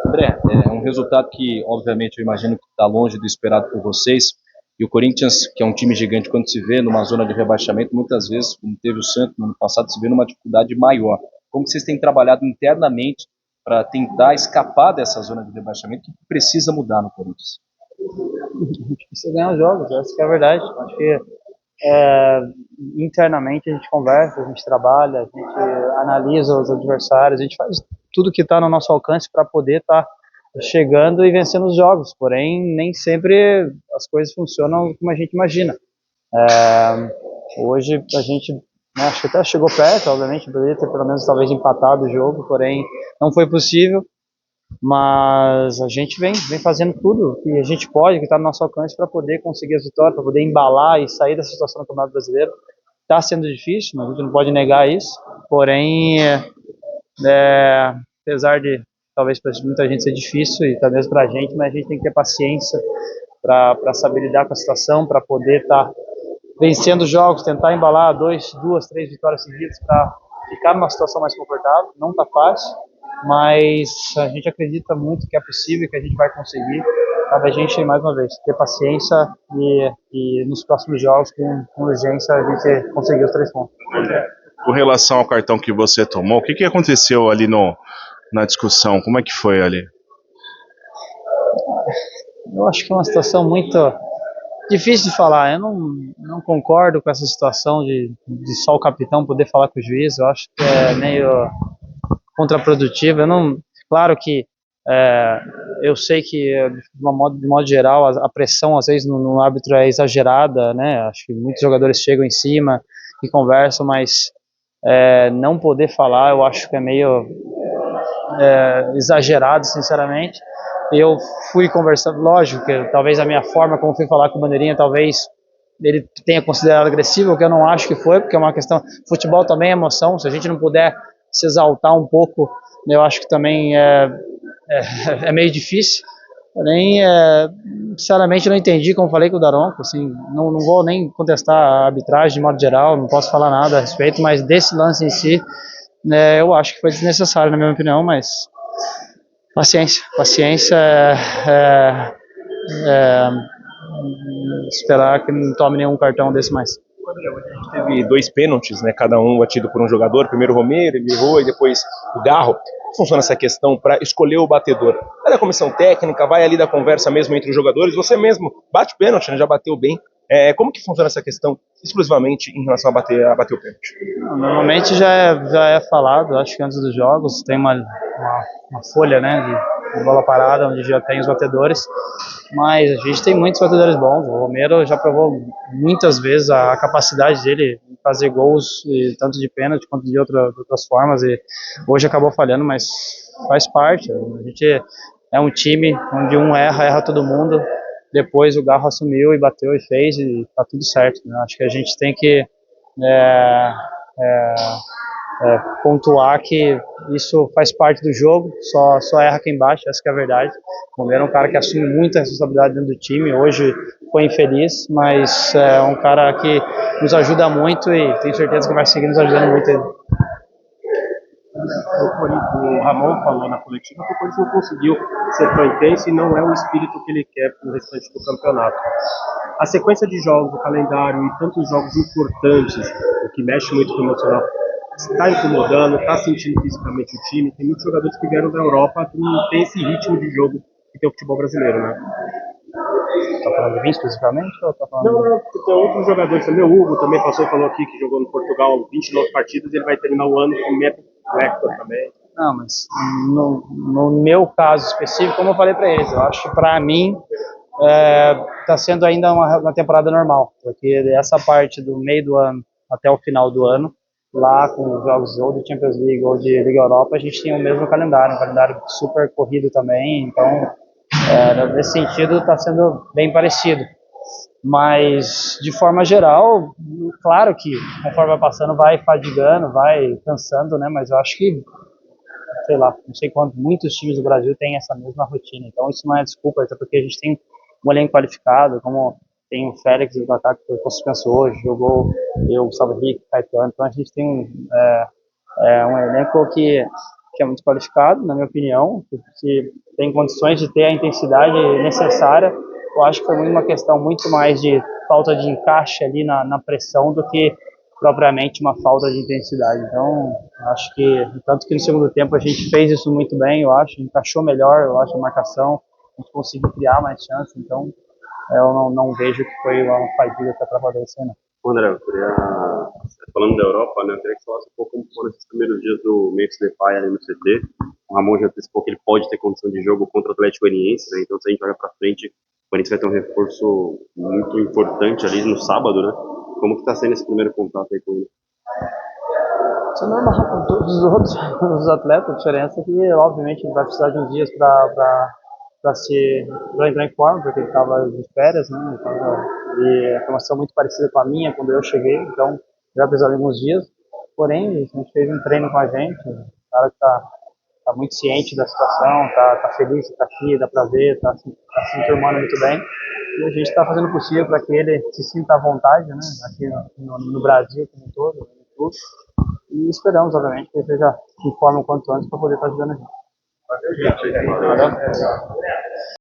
André, é um resultado que, obviamente, eu imagino que está longe do esperado por vocês. E o Corinthians, que é um time gigante, quando se vê numa zona de rebaixamento, muitas vezes, como teve o Santos no ano passado, se vê numa dificuldade maior. Como que vocês têm trabalhado internamente para tentar escapar dessa zona de rebaixamento? O que precisa mudar no Corinthians? A gente precisa ganhar os jogos, essa que é a verdade. Acho que é, internamente a gente conversa, a gente trabalha, a gente analisa os adversários, a gente faz tudo que está no nosso alcance para poder estar chegando e vencendo os jogos. Porém, nem sempre as coisas funcionam como a gente imagina. Hoje a gente, né, acho que até chegou perto, obviamente, poderia ter pelo menos talvez empatado o jogo, porém não foi possível. Mas a gente vem fazendo tudo que a gente pode, que está no nosso alcance para poder conseguir as vitórias, para poder embalar e sair dessa situação no Campeonato Brasileiro. Está sendo difícil, mas a gente não pode negar isso. Porém, apesar de talvez para muita gente ser difícil e talvez para a gente, mas a gente tem que ter paciência para saber lidar com a situação, para poder estar vencendo os jogos, tentar embalar duas, três vitórias seguidas para ficar numa situação mais confortável. Não está fácil, mas a gente acredita muito que é possível, que a gente vai conseguir. Cabe a gente, mais uma vez, ter paciência e nos próximos jogos, com urgência, a gente conseguir os 3 pontos. Com relação ao cartão que você tomou, o que aconteceu ali na discussão? Como é que foi ali? Eu acho que é uma situação muito difícil de falar. Eu não concordo com essa situação de só o capitão poder falar com o juiz. Eu acho que é meio contraprodutivo. Eu não, claro que eu sei que de modo geral a pressão às vezes no árbitro é exagerada, né? Acho que muitos jogadores chegam em cima e conversam, mas não poder falar eu acho que é meio exagerado, sinceramente. Eu fui conversando, lógico que talvez a minha forma como fui falar com o Bandeirinha, talvez ele tenha considerado agressivo, o que eu não acho que foi, porque é uma questão, futebol também é emoção, se a gente não puder se exaltar um pouco, eu acho que também é meio difícil. Porém, sinceramente, eu não entendi, como falei com o Daronco, assim, não vou nem contestar a arbitragem de modo geral, não posso falar nada a respeito, mas desse lance em si, né, eu acho que foi desnecessário, na minha opinião, mas paciência, é, esperar que não tome nenhum cartão desse mais. A gente teve 2 pênaltis, né, cada um batido por um jogador. Primeiro o Romero, ele errou, e depois o Garro. Como funciona essa questão para escolher o batedor? É da comissão técnica, vai ali da conversa mesmo entre os jogadores, você mesmo bate o pênalti, né, já bateu bem. Como que funciona essa questão exclusivamente em relação a bater o pênalti? Normalmente já é falado, acho que antes dos jogos tem uma folha, né, de bola parada, onde já tem os batedores, mas a gente tem muitos batedores bons. O Romero já provou muitas vezes a capacidade dele em fazer gols, tanto de pênalti quanto de outras formas, e hoje acabou falhando, mas faz parte. A gente é um time onde um erra todo mundo. Depois o Garro assumiu e bateu e fez, e tá tudo certo, né? Acho que a gente tem que é, é, pontuar que isso faz parte do jogo, só erra quem bate, essa que é a verdade. O Romero é um cara que assume muita responsabilidade dentro do time, hoje foi infeliz, mas é um cara que nos ajuda muito e tenho certeza que vai seguir nos ajudando muito ainda. O Ramon falou na coletiva que o Corinthians não conseguiu ser tão intenso e não é o espírito que ele quer para o restante do campeonato. A sequência de jogos, o calendário e tantos jogos importantes, o que mexe muito com o emocional, está incomodando, está sentindo fisicamente o time. Tem muitos jogadores que vieram da Europa que não tem esse ritmo de jogo que tem o futebol brasileiro, né? Tá falando de mim especificamente ou tá falando? Não, tem outros jogadores também. O Hugo também falou aqui que jogou no Portugal 29 partidas e ele vai terminar o ano com meta. O Hector também. Não, mas no meu caso específico, como eu falei para eles, eu acho que para mim está sendo ainda uma temporada normal, porque essa parte do meio do ano até o final do ano, lá com os jogos ou de Champions League ou de Liga Europa, a gente tinha o mesmo calendário, um calendário super corrido também, então nesse sentido está sendo bem parecido. Mas, de forma geral, claro que conforme vai passando, vai fadigando, vai cansando, né? Mas eu acho que, sei lá, não sei quanto, muitos times do Brasil têm essa mesma rotina. Então, isso não é desculpa, até porque a gente tem um elenco qualificado, como tem o Félix do ataque que foi suspenso hoje, jogou eu, Gustavo Henrique, Caetano. Então, a gente tem um elenco que que é muito qualificado, na minha opinião, que tem condições de ter a intensidade necessária. Eu acho que foi muito uma questão muito mais de falta de encaixe ali na pressão do que propriamente uma falta de intensidade. Então, acho que, tanto que no segundo tempo a gente fez isso muito bem, eu acho, encaixou melhor, eu acho, a marcação, a gente conseguiu criar mais chances, então eu não vejo que foi uma fadiga que atrapalhou isso aí, não. André, eu queria, falando da Europa, né, eu queria que você falasse um pouco como foram esses primeiros dias do Memphis Depay ali no CT. O Ramon já antecipou que ele pode ter condição de jogo contra o Atlético Goianiense, né, então se a gente olha para frente, o Corinthians vai ter um reforço muito importante ali no sábado, né? Como que está sendo esse primeiro contato aí com ele? Isso é normal com todos os outros os atletas, a diferença é que, obviamente, ele vai precisar de uns dias para entrar em forma, porque ele estava de férias, né? E a formação muito parecida com a minha quando eu cheguei, então já precisava de alguns dias. Porém, a gente fez um treino com a gente, o cara que tá muito ciente da situação, tá feliz, tá aqui, dá para ver, tá se enturmando muito bem. E a gente está fazendo o possível para que ele se sinta à vontade, né? Aqui no Brasil como um todo, no clube. E esperamos, obviamente, que ele seja se informe o quanto antes para poder estar ajudando a gente. Valeu.